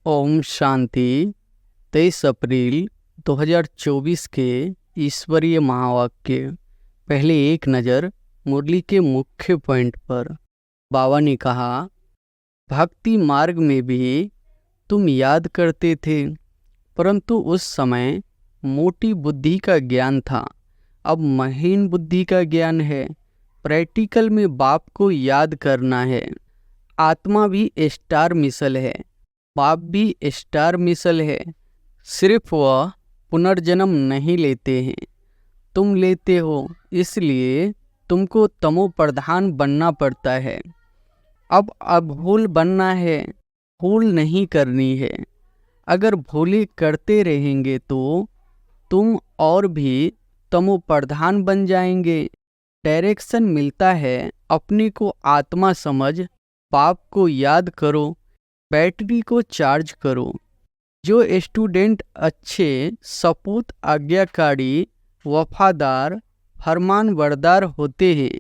ओम शांति। 23 अप्रैल 2024 के ईश्वरीय महावाक्य। पहले एक नज़र मुरली के मुख्य पॉइंट पर। बाबा ने कहा, भक्ति मार्ग में भी तुम याद करते थे, परंतु उस समय मोटी बुद्धि का ज्ञान था, अब महीन बुद्धि का ज्ञान है। प्रैक्टिकल में बाप को याद करना है। आत्मा भी स्टार मिसल है, बाप भी स्टार मिसल है, सिर्फ वह पुनर्जन्म नहीं लेते हैं, तुम लेते हो, इसलिए तुमको तमो प्रधान बनना पड़ता है। अब अभूल बनना है, भूल नहीं करनी है। अगर भूलें करते रहेंगे तो तुम और भी तमो प्रधान बन जाएंगे। डायरेक्शन मिलता है, अपने को आत्मा समझ, बाप को याद करो, बैटरी को चार्ज करो। जो स्टूडेंट अच्छे, सपूत, आज्ञाकारी, वफादार, फरमानबरदार होते हैं,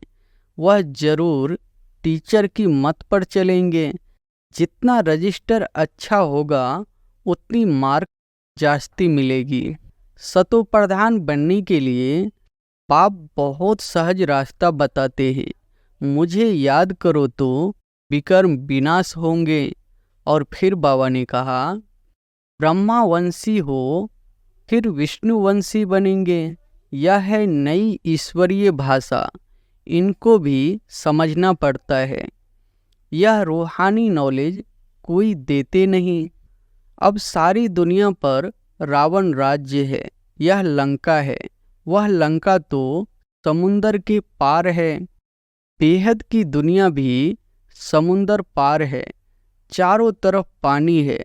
वह जरूर टीचर की मत पर चलेंगे। जितना रजिस्टर अच्छा होगा उतनी मार्क जास्ती मिलेगी। सतो प्रधान बनने के लिए बाप बहुत सहज रास्ता बताते हैं। मुझे याद करो तो विकर्म विनाश होंगे। और फिर बाबा ने कहा, ब्रह्मावंशी हो फिर विष्णुवंशी बनेंगे। यह है नई ईश्वरीय भाषा, इनको भी समझना पड़ता है। यह रूहानी नॉलेज कोई देते नहीं। अब सारी दुनिया पर रावण राज्य है, यह लंका है। वह लंका तो समुंदर के पार है। बेहद की दुनिया भी समुंदर पार है, चारों तरफ पानी है।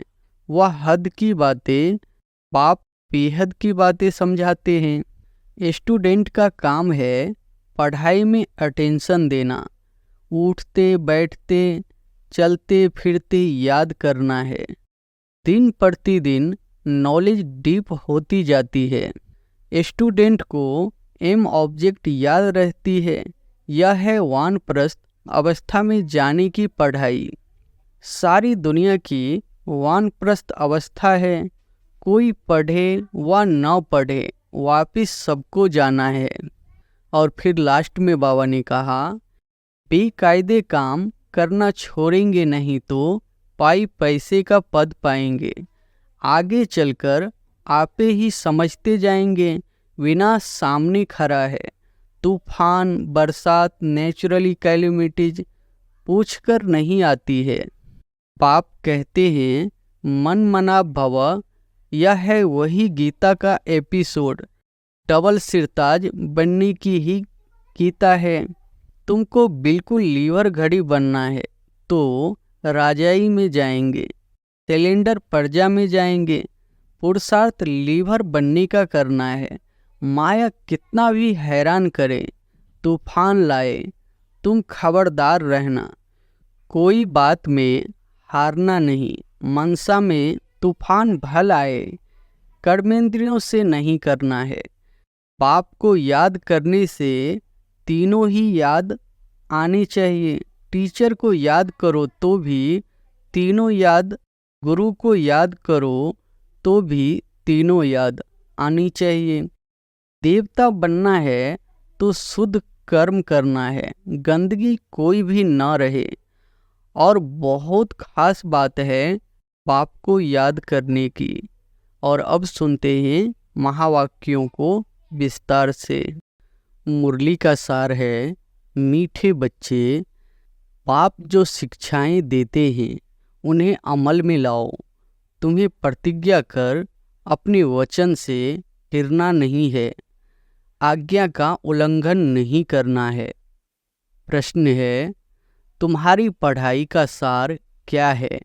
वह हद की बातें बाप बेहद की बातें समझाते हैं। स्टूडेंट का काम है पढ़ाई में अटेंशन देना, उठते बैठते चलते फिरते याद करना है। दिन प्रतिदिन नॉलेज डीप होती जाती है। स्टूडेंट को एम ऑब्जेक्ट याद रहती है। यह है वानप्रस्थ अवस्था में जाने की पढ़ाई। सारी दुनिया की वानप्रस्थ अवस्था है। कोई पढ़े व न पढ़े, वापिस सबको जाना है। और फिर लास्ट में बाबा ने कहा, बेकायदे काम करना छोड़ेंगे नहीं तो पाई पैसे का पद पाएंगे। आगे चलकर आपे ही समझते जाएंगे, विनाश सामने खड़ा है। तूफान, बरसात, नेचुरली कैलेमिटीज पूछकर नहीं आती है। बाप कहते हैं, मन मना भव। यह है वही गीता का एपिसोड। डबल सिरताज बनने की ही गीता है। तुमको बिल्कुल लीवर घड़ी बनना है तो राजाई में जाएंगे, सिलेंडर प्रजा में जाएंगे। पुरुषार्थ लीवर बनने का करना है। माया कितना भी हैरान करे, तूफान लाए, तुम खबरदार रहना। कोई बात में हारना नहीं। मनसा में तूफान भल आए, कर्मेंद्रियों से नहीं करना है। बाप को याद करने से तीनों ही याद आने चाहिए। टीचर को याद करो तो भी तीनों याद, गुरु को याद करो तो भी तीनों याद आनी चाहिए। देवता बनना है तो शुद्ध कर्म करना है, गंदगी कोई भी न रहे। और बहुत खास बात है बाप को याद करने की। और अब सुनते हैं महावाक्यों को विस्तार से। मुरली का सार है, मीठे बच्चे, बाप जो शिक्षाएं देते हैं उन्हें अमल में लाओ। तुम्हें प्रतिज्ञा कर अपने वचन से हिरना नहीं है, आज्ञा का उल्लंघन नहीं करना है। प्रश्न है, तुम्हारी पढ़ाई का सार क्या है?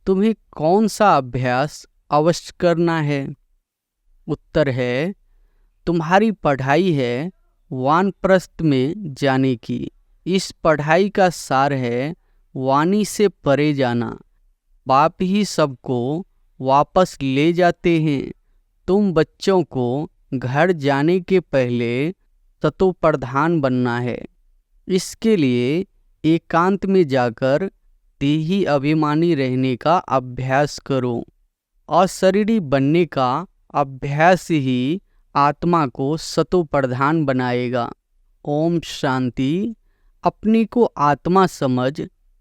तुम्हें कौन सा अभ्यास अवश्य करना है? उत्तर है, तुम्हारी पढ़ाई है वानप्रस्थ में जाने की। इस पढ़ाई का सार है वाणी से परे जाना। बाप ही सबको वापस ले जाते हैं। तुम बच्चों को घर जाने के पहले सतो प्रधान बनना है। इसके लिए एकांत में जाकर देही अभिमानी रहने का अभ्यास करो। अशरीरी बनने का अभ्यास ही आत्मा को सतो प्रधान बनाएगा। ओम शांति। अपने को आत्मा समझ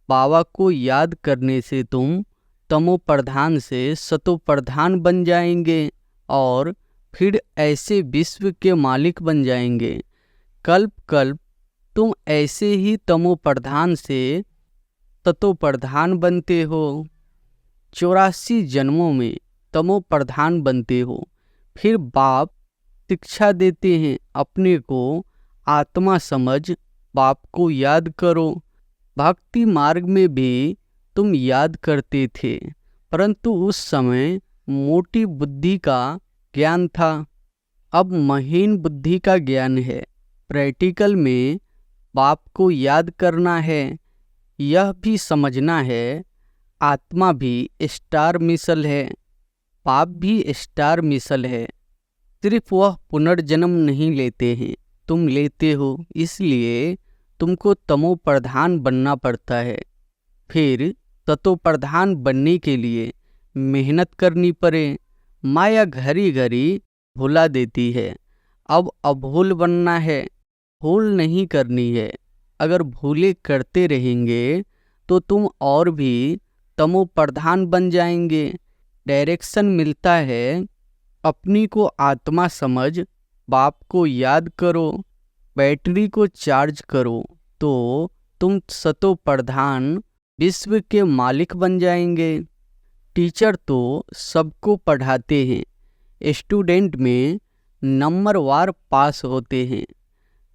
बाबा को याद करने से तुम तमो प्रधान से सतो प्रधान बन जाएंगे और फिर ऐसे विश्व के मालिक बन जाएंगे। कल्प कल्प तुम ऐसे ही तमो प्रधान से सतो प्रधान बनते हो। 84 जन्मों में तमो प्रधान बनते हो। फिर बाप शिक्षा देते हैं, अपने को आत्मा समझ बाप को याद करो। भक्ति मार्ग में भी तुम याद करते थे, परंतु उस समय मोटी बुद्धि का ज्ञान था। अब महीन बुद्धि का ज्ञान है। प्रैक्टिकल में बाप को याद करना है। यह भी समझना है आत्मा भी स्टार मिसल है, बाप भी स्टार मिसल है। सिर्फ वह पुनर्जन्म नहीं लेते हैं, तुम लेते हो। इसलिए तुमको तमो प्रधान बनना पड़ता है। फिर ततो प्रधान बनने के लिए मेहनत करनी पड़े। माया घड़ी घड़ी भुला देती है। अब अभूल बनना है, भूल नहीं करनी है। अगर भूले करते रहेंगे तो तुम और भी तमो प्रधान बन जाएंगे। डायरेक्शन मिलता है, अपनी को आत्मा समझ बाप को याद करो, बैटरी को चार्ज करो, तो तुम सतो प्रधान विश्व के मालिक बन जाएंगे। टीचर तो सबको पढ़ाते हैं, स्टूडेंट में नंबरवार पास होते हैं।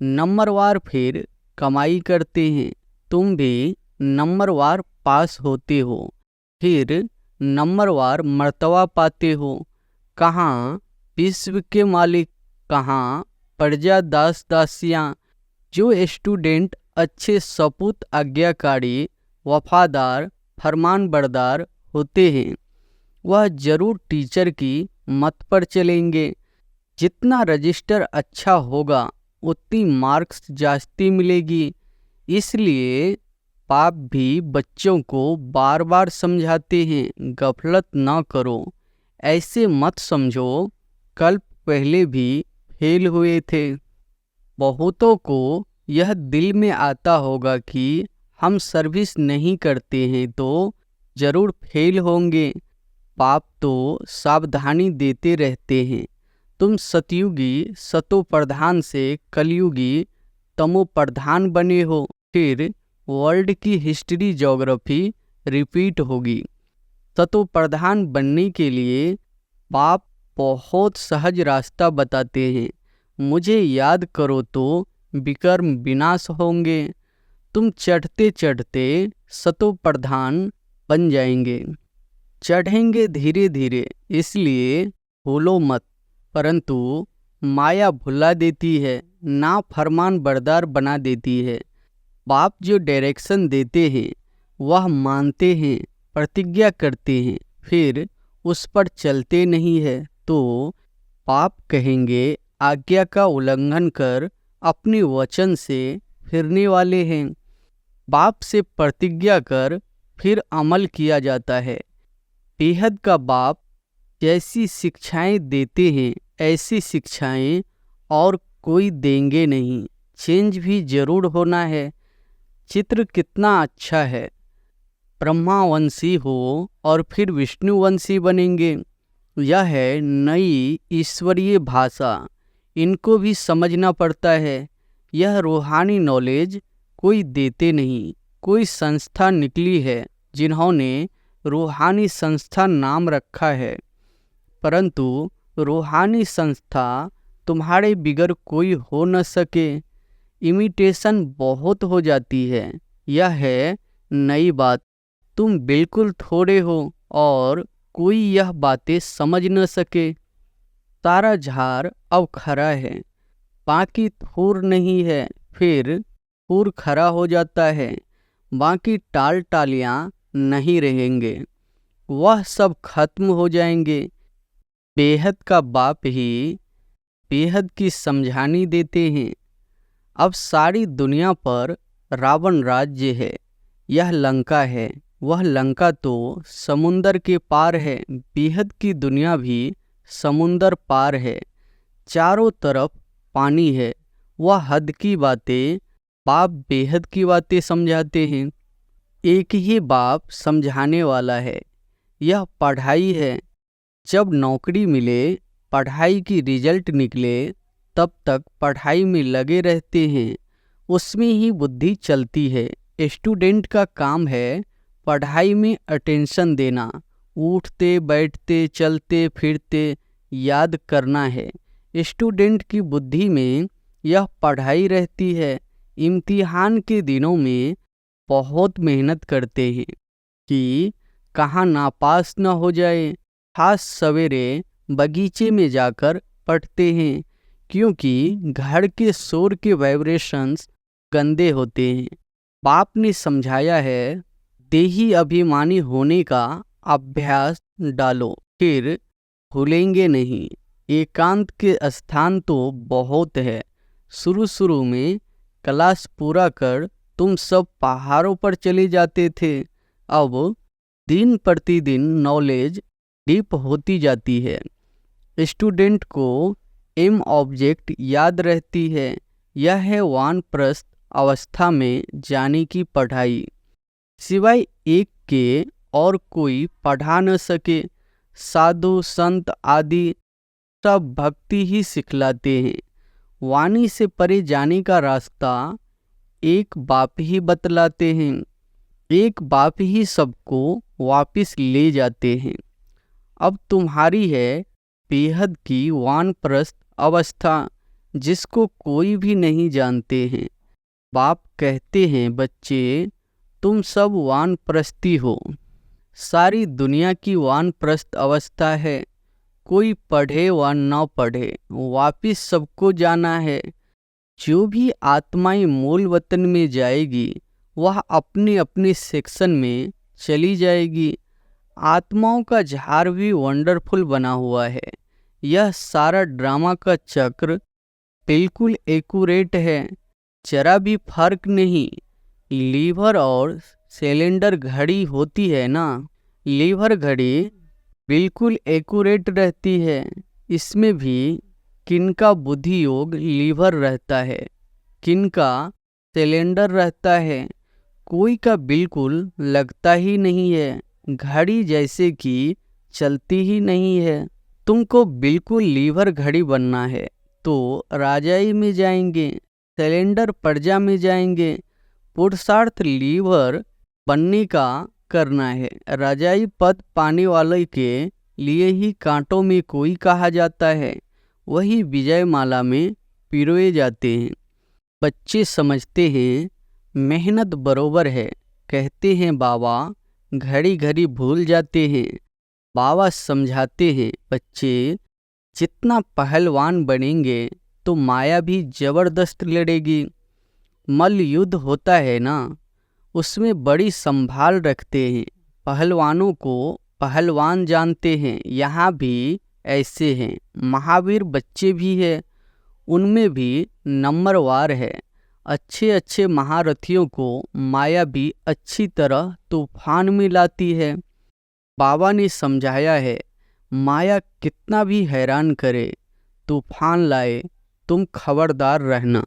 नंबरवार फिर कमाई करते हैं। तुम भी नंबरवार पास होते हो, फिर नंबरवार मर्तबा पाते हो। कहाँ विश्व के मालिक, कहाँ प्रजा दास दासियाँ। जो स्टूडेंट अच्छे सपूत आज्ञाकारी वफादार फरमान बरदार होते हैं, वह जरूर टीचर की मत पर चलेंगे। जितना रजिस्टर अच्छा होगा उतनी मार्क्स जास्ती मिलेगी। इसलिए बाप भी बच्चों को बार बार समझाते हैं, गफलत ना करो, ऐसे मत समझो कल्प पहले भी फेल हुए थे। बहुतों को यह दिल में आता होगा कि हम सर्विस नहीं करते हैं तो जरूर फेल होंगे। बाप तो सावधानी देते रहते हैं, तुम सतयुगी सतो प्रधान से कलयुगी तमो प्रधान बने हो। फिर वर्ल्ड की हिस्ट्री ज्योग्राफी रिपीट होगी। सतो प्रधान बनने के लिए बाप बहुत सहज रास्ता बताते हैं। मुझे याद करो तो विकर्म विनाश होंगे। तुम चढ़ते चढ़ते सतो प्रधान बन जाएंगे। चढ़ेंगे धीरे धीरे, इसलिए भूलो मत। परंतु माया भुला देती है, ना फरमान बरदार बना देती है। बाप जो डायरेक्शन देते हैं वह मानते हैं, प्रतिज्ञा करते हैं, फिर उस पर चलते नहीं है तो बाप कहेंगे आज्ञा का उल्लंघन कर अपने वचन से फिरने वाले हैं। बाप से प्रतिज्ञा कर फिर अमल किया जाता है। बेहद का बाप जैसी शिक्षाएं देते हैं ऐसी शिक्षाएं और कोई देंगे नहीं। चेंज भी जरूर होना है। चित्र कितना अच्छा है, ब्रह्मावंशी हो और फिर विष्णुवंशी बनेंगे। यह है नई ईश्वरीय भाषा, इनको भी समझना पड़ता है। यह रूहानी नॉलेज कोई देते नहीं। कोई संस्था निकली है जिन्होंने रूहानी संस्था नाम रखा है, परंतु रूहानी संस्था तुम्हारे बिगर कोई हो न सके। इमिटेशन बहुत हो जाती है। यह है नई बात। तुम बिल्कुल थोड़े हो और कोई यह बातें समझ न सके। सारा झाड़ अब खरा है, बाकी थूर नहीं है। फिर थूर खरा हो जाता है, बाकी टाल टालियाँ नहीं रहेंगे, वह सब खत्म हो जाएंगे। बेहद का बाप ही बेहद की समझानी देते हैं। अब सारी दुनिया पर रावण राज्य है। यह लंका है, वह लंका तो समुंदर के पार है, बेहद की दुनिया भी समुंदर पार है। चारों तरफ पानी है। वह हद की बातें बाप बेहद की बातें समझाते हैं। एक ही बाप समझाने वाला है, यह पढ़ाई है। जब नौकरी मिले, पढ़ाई की रिजल्ट निकले, तब तक पढ़ाई में लगे रहते हैं। उसमें ही बुद्धि चलती है। स्टूडेंट का काम है पढ़ाई में अटेंशन देना, उठते बैठते चलते फिरते याद करना है। स्टूडेंट की बुद्धि में यह पढ़ाई रहती है। इम्तिहान के दिनों में बहुत मेहनत करते हैं कि कहाँ नापास न हो जाए। खास सवेरे बगीचे में जाकर पढ़ते हैं, क्योंकि घर के शोर के वाइब्रेशंस गंदे होते हैं। बाप ने समझाया है, देही अभिमानी होने का अभ्यास डालो, फिर भूलेंगे नहीं। एकांत के स्थान तो बहुत है। शुरू शुरू में क्लास पूरा कर तुम सब पहाड़ों पर चले जाते थे। अब दिन प्रतिदिन नॉलेज डीप होती जाती है। स्टूडेंट को एम ऑब्जेक्ट याद रहती है। यह है वानप्रस्थ अवस्था में जाने की पढ़ाई। सिवाय एक के और कोई पढ़ा न सके। साधु संत आदि सब भक्ति ही सिखलाते हैं। वाणी से परे जाने का रास्ता एक बाप ही बतलाते हैं। एक बाप ही सबको वापस ले जाते हैं। अब तुम्हारी है बेहद की वानप्रस्थ अवस्था, जिसको कोई भी नहीं जानते हैं। बाप कहते हैं, बच्चे तुम सब वानप्रस्थी हो। सारी दुनिया की वानप्रस्थ अवस्था है। कोई पढ़े व न पढ़े, वापिस सबको जाना है। जो भी आत्माएं मूल वतन में जाएगी, वह अपने अपने सेक्शन में चली जाएगी। आत्माओं का झार भी वंडरफुल बना हुआ है। यह सारा ड्रामा का चक्र बिल्कुल एक्यूरेट है, जरा भी फर्क नहीं। लीवर और सिलेंडर घड़ी होती है ना, लीवर घड़ी बिल्कुल एक्यूरेट रहती है। इसमें भी किनका बुद्धि योग लीवर रहता है, किनका सिलेंडर रहता है। कोई का बिल्कुल लगता ही नहीं है, घड़ी जैसे कि चलती ही नहीं है। तुमको बिल्कुल लीवर घड़ी बनना है तो राजाई में जाएंगे, सिलेंडर प्रजा में जाएंगे। पुरुषार्थ लीवर बनने का करना है। राजाई पद पाने वाले के लिए ही कांटों में कोई कहा जाता है, वही विजय माला में पिरोए जाते हैं। बच्चे समझते हैं मेहनत बरोबर है, कहते हैं बाबा, घड़ी घड़ी भूल जाते हैं। बाबा समझाते हैं, बच्चे जितना पहलवान बनेंगे तो माया भी जबरदस्त लड़ेगी। मल्ल युद्ध होता है ना, उसमें बड़ी संभाल रखते हैं। पहलवानों को पहलवान जानते हैं। यहाँ भी ऐसे हैं। महावीर बच्चे भी हैं, उनमें भी नंबरवार है। अच्छे अच्छे महारथियों को माया भी अच्छी तरह तूफान में लाती है। बाबा ने समझाया है, माया कितना भी हैरान करे, तूफान लाए, तुम खबरदार रहना।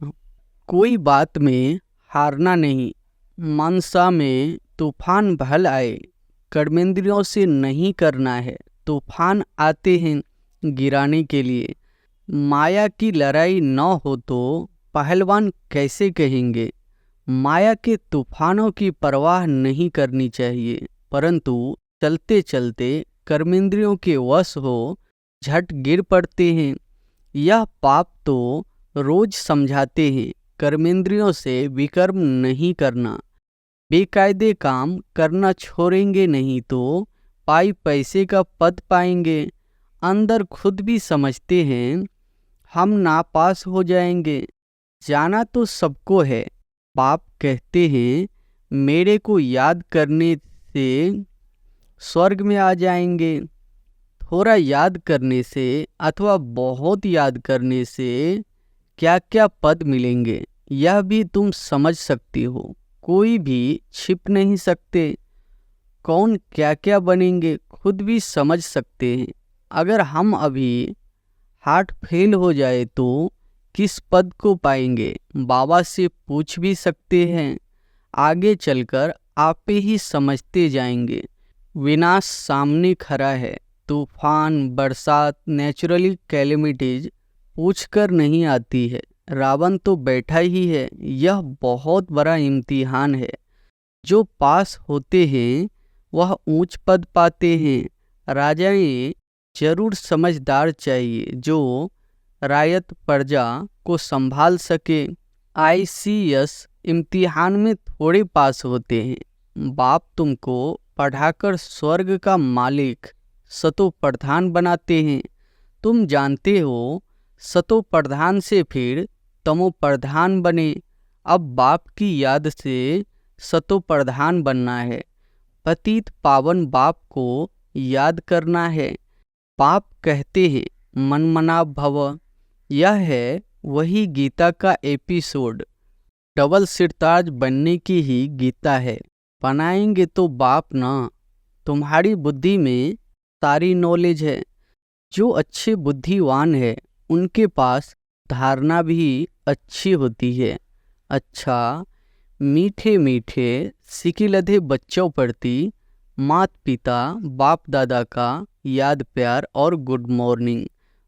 कोई बात में हारना नहीं। मनसा में तूफान भल आए, कर्मेंद्रियों से नहीं करना है। तूफान आते हैं गिराने के लिए। माया की लड़ाई न हो तो पहलवान कैसे कहेंगे। माया के तूफानों की परवाह नहीं करनी चाहिए, परंतु चलते चलते कर्मेंद्रियों के वश हो झट गिर पड़ते हैं। यह पाप तो रोज समझाते हैं, कर्मेंद्रियों से विकर्म नहीं करना। बेकायदे काम करना छोड़ेंगे नहीं तो पाई पैसे का पद पाएंगे। अंदर खुद भी समझते हैं हम नापास हो जाएंगे। जाना तो सबको है। बाप कहते हैं मेरे को याद करने से स्वर्ग में आ जाएंगे। थोड़ा याद करने से अथवा बहुत याद करने से क्या क्या पद मिलेंगे, यह भी तुम समझ सकती हो। कोई भी छिप नहीं सकते। कौन क्या क्या बनेंगे खुद भी समझ सकते हैं। अगर हम अभी हार्ट फेल हो जाए तो किस पद को पाएंगे, बाबा से पूछ भी सकते हैं। आगे चलकर आप ही समझते जाएंगे। विनाश सामने खड़ा है। तूफान, बरसात, नेचुरली कैलेमिटीज पूछकर नहीं आती है। रावण तो बैठा ही है। यह बहुत बड़ा इम्तिहान है। जो पास होते हैं वह ऊंच पद पाते हैं। राजाएं जरूर समझदार चाहिए जो रायत प्रजा को संभाल सके। ICS इम्तिहान में थोड़े पास होते हैं। बाप तुमको पढ़ाकर स्वर्ग का मालिक सतो प्रधान बनाते हैं। तुम जानते हो सतो प्रधान से फिर तमो प्रधान बने। अब बाप की याद से सतो प्रधान बनना है। पतित पावन बाप को याद करना है। बाप कहते हैं मनमना भव। यह है वही गीता का एपिसोड। डबल सिरताज बनने की ही गीता है। बनाएंगे तो बाप ना। तुम्हारी बुद्धि में सारी नॉलेज है। जो अच्छे बुद्धिवान है उनके पास धारणा भी अच्छी होती है। अच्छा, मीठे मीठे सिकिलधे बच्चों प्रति माता पिता बाप दादा का याद प्यार और गुड मॉर्निंग।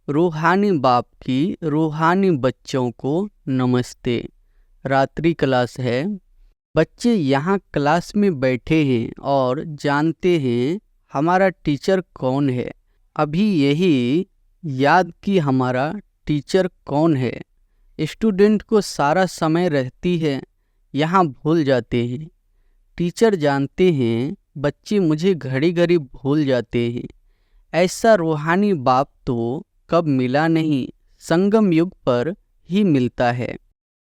रूहानी बाप की रूहानी बच्चों को नमस्ते। रात्रि क्लास है। बच्चे यहाँ क्लास में बैठे हैं और जानते हैं हमारा टीचर कौन है। अभी यही याद कि हमारा टीचर कौन है। स्टूडेंट को सारा समय रहती है, यहाँ भूल जाते हैं। टीचर जानते हैं बच्चे मुझे घड़ी घड़ी भूल जाते हैं। ऐसा रूहानी बाप तो कब मिला नहीं, संगम युग पर ही मिलता है।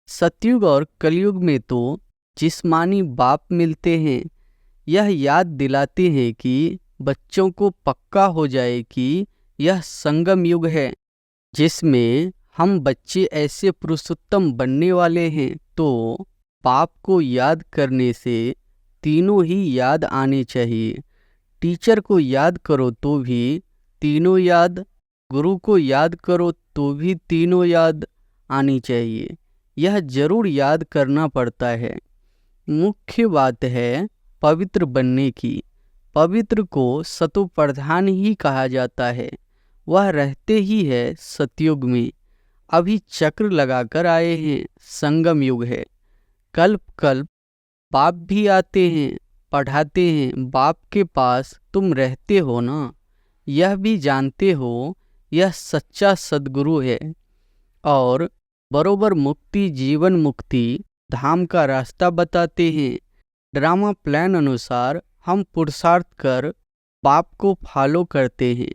सतयुग और कलयुग में तो जिस्मानी बाप मिलते हैं। यह याद दिलाते हैं कि बच्चों को पक्का हो जाए कि यह संगम युग है जिसमें हम बच्चे ऐसे पुरुषोत्तम बनने वाले हैं। तो बाप को याद करने से तीनों ही याद आने चाहिए। टीचर को याद करो तो भी तीनों याद, गुरु को याद करो तो भी तीनों याद आनी चाहिए। यह जरूर याद करना पड़ता है। मुख्य बात है पवित्र बनने की। पवित्र को सतो प्रधान ही कहा जाता है। वह रहते ही है सतयुग में। अभी चक्र लगाकर आए हैं, संगम युग है। कल्प कल्प बाप भी आते हैं, पढ़ाते हैं। बाप के पास तुम रहते हो ना, यह भी जानते हो यह सच्चा सद्गुरु है और बरोबर मुक्ति जीवन मुक्ति धाम का रास्ता बताते हैं। ड्रामा प्लान अनुसार हम पुरुषार्थ कर बाप को फॉलो करते हैं।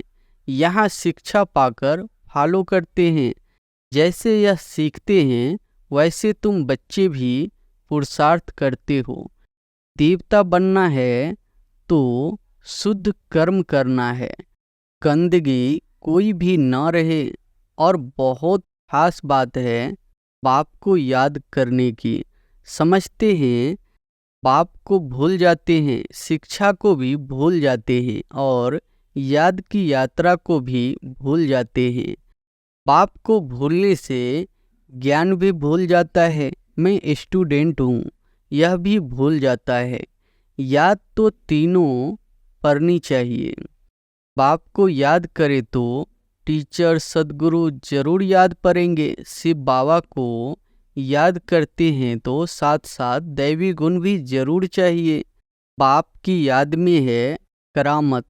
यहाँ शिक्षा पाकर फॉलो करते हैं। जैसे यह सीखते हैं वैसे तुम बच्चे भी पुरुषार्थ करते हो। देवता बनना है तो शुद्ध कर्म करना है, गंदगी कोई भी न रहे। और बहुत खास बात है बाप को याद करने की। समझते हैं बाप को भूल जाते हैं, शिक्षा को भी भूल जाते हैं और याद की यात्रा को भी भूल जाते हैं। बाप को भूलने से ज्ञान भी भूल जाता है। मैं स्टूडेंट हूँ, यह भी भूल जाता है। याद तो तीनों करनी चाहिए। बाप को याद करे तो टीचर सद्गुरु जरूर याद पड़ेंगे। शिव बाबा को याद करते हैं तो साथ साथ दैवी गुण भी जरूर चाहिए। बाप की याद में है करामत।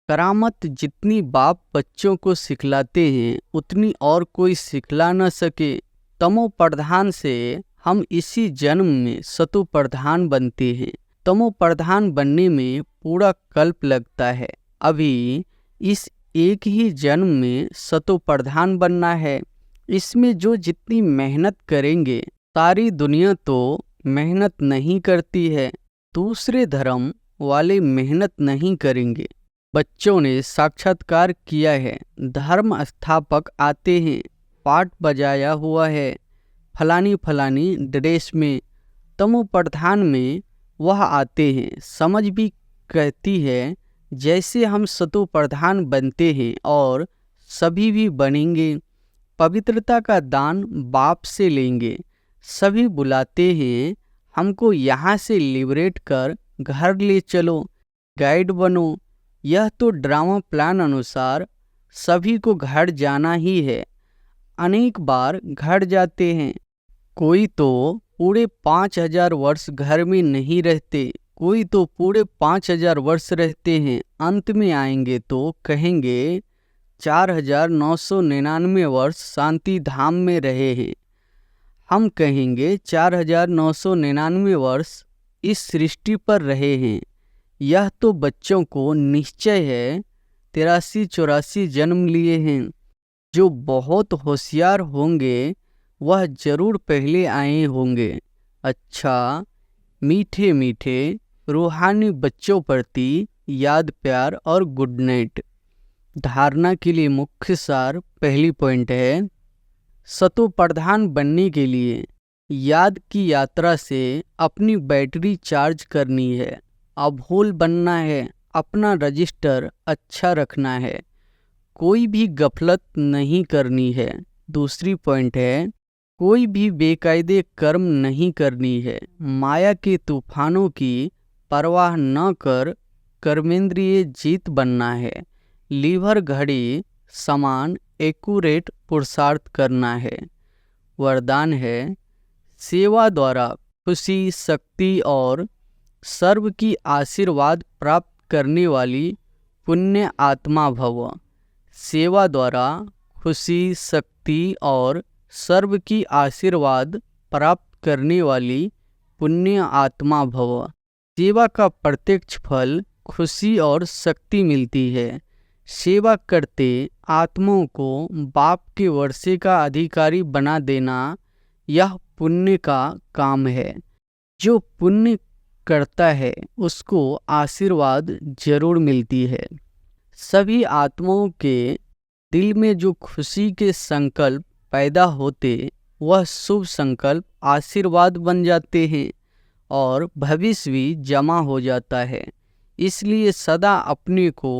करामत जितनी बाप बच्चों को सिखलाते हैं उतनी और कोई सिखला न सके। तमो प्रधान से हम इसी जन्म में सतो प्रधान बनते हैं। तमो प्रधान बनने में पूरा कल्प लगता है। अभी इस एक ही जन्म में सतो प्रधान बनना है। इसमें जो जितनी मेहनत करेंगे, सारी दुनिया तो मेहनत नहीं करती है। दूसरे धर्म वाले मेहनत नहीं करेंगे। बच्चों ने साक्षात्कार किया है। धर्म स्थापक आते हैं, पाठ बजाया हुआ है फलानी फलानी ड्रेस में। तमो प्रधान में वह आते हैं, समझ भी कहती है, जैसे हम सतो प्रधान बनते हैं और सभी भी बनेंगे। पवित्रता का दान बाप से लेंगे। सभी बुलाते हैं, हमको यहाँ से लिबरेट कर घर ले चलो, गाइड बनो। यह तो ड्रामा प्लान अनुसार सभी को घर जाना ही है। अनेक बार घर जाते हैं। कोई तो पूरे 5000 वर्ष घर में नहीं रहते, कोई तो पूरे 5000 वर्ष रहते हैं। अंत में आएंगे तो कहेंगे 4999 वर्ष शांति धाम में रहे हैं। हम कहेंगे 4999 वर्ष इस सृष्टि पर रहे हैं। यह तो बच्चों को निश्चय है 83-84 जन्म लिए हैं। जो बहुत होशियार होंगे वह जरूर पहले आए होंगे। अच्छा, मीठे मीठे रूहानी बच्चों प्रति याद, प्यार और गुड नाइट। धारणा के लिए मुख्य सार पहली पॉइंट है, सतो प्रधान बनने के लिए याद की यात्रा से अपनी बैटरी चार्ज करनी है, अभोल बनना है, अपना रजिस्टर अच्छा रखना है, कोई भी गफलत नहीं करनी है। दूसरी पॉइंट है, कोई भी बेकायदे कर्म नहीं करनी है। माया के तूफानों की परवाह न कर कर्मेंद्रिय जीत बनना है। लीवर घड़ी समान एक्यूरेट पुरुषार्थ करना है। वरदान है, सेवा द्वारा खुशी, शक्ति और सर्व की आशीर्वाद प्राप्त करने वाली पुण्य आत्मा भव। सेवा द्वारा खुशी, शक्ति और सर्व की आशीर्वाद प्राप्त करने वाली पुण्य आत्मा भव। सेवा का प्रत्यक्ष फल खुशी और शक्ति मिलती है। सेवा करते आत्माओं को बाप के वर्षे का अधिकारी बना देना यह पुण्य का काम है। जो पुण्य करता है उसको आशीर्वाद जरूर मिलती है। सभी आत्माओं के दिल में जो खुशी के संकल्प पैदा होते वह शुभ संकल्प आशीर्वाद बन जाते हैं और भविष्य भी जमा हो जाता है। इसलिए सदा अपने को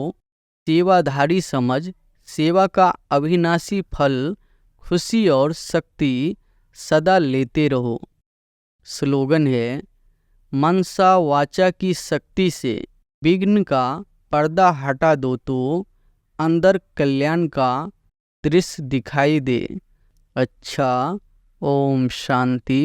सेवाधारी समझ सेवा का अविनाशी फल खुशी और शक्ति सदा लेते रहो। स्लोगन है, मनसा वाचा की शक्ति से विघ्न का पर्दा हटा दो तो अंदर कल्याण का दृश्य दिखाई दे। अच्छा, ओम शांति।